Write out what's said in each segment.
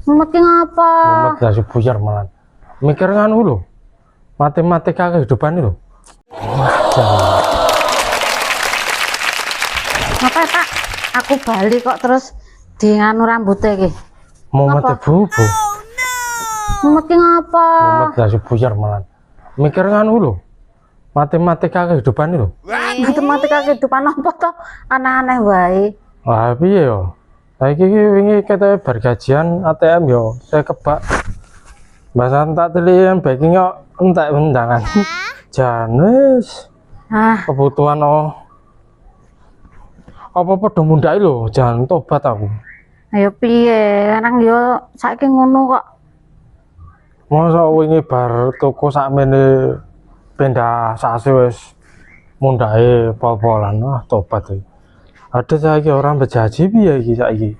Mumet ki ngapa? Mumet gak buyar malah. Mikir nganu lho. Matematika kehidupan itu. Ngapa Pak? Aku balik kok terus di nganu rambutnya ki. Mumet bu. Mumet ki ngapa? Mumet gak buyar malah. Mikir nganu lho. Matematika kehidupan itu. Matematika kehidupan apa toh? Aneh-aneh wae. Wah piye yo? Saiki wingi kata bergajian ATM yo, saya kebak. Bahasan tak telian baking yo entek undangan. Janes. Kebutuhan apa padha mundhake lho, jangan tobat aku. Ayo piye? Nang yo saiki ngono kok. Masa wingi bar toko sakmene pindah sase wis mundhake pol-polan. Wah, tobat iki. Ada saiki orang berjanji piye iki saiki.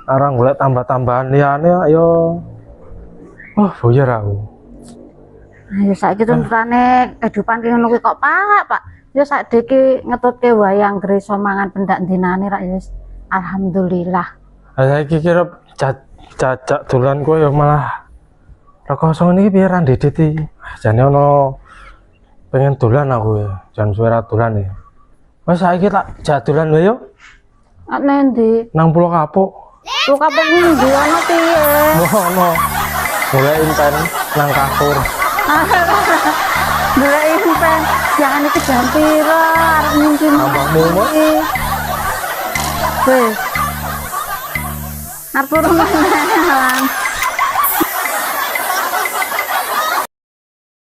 Orang golek tambah-tambahan liyane ayo. Wah, buyar aku. Ayo saiki tuntutane kehidupan ki ngono kuwi kok Pak. Ya sakdeke ngetutke wayang gres mangan pendak dinane rak ya. Alhamdulillah. Saiki kira jajak dolan kowe ya malah rekosong niki piye ra ndedit iki. Jane ono pengen dolan aku ya, jan suwe ra dolan ya. Wes saiki tak jadolan wae yo. Nek ndi? Nang Pulau Kapuk. Lu kapok ndi ono piye? Ono. Mulai inten nang kasur. Mulai inten. Jangan iki jam pira arep mungkin. Tambahmu mah. Wes. Arep turun maneh.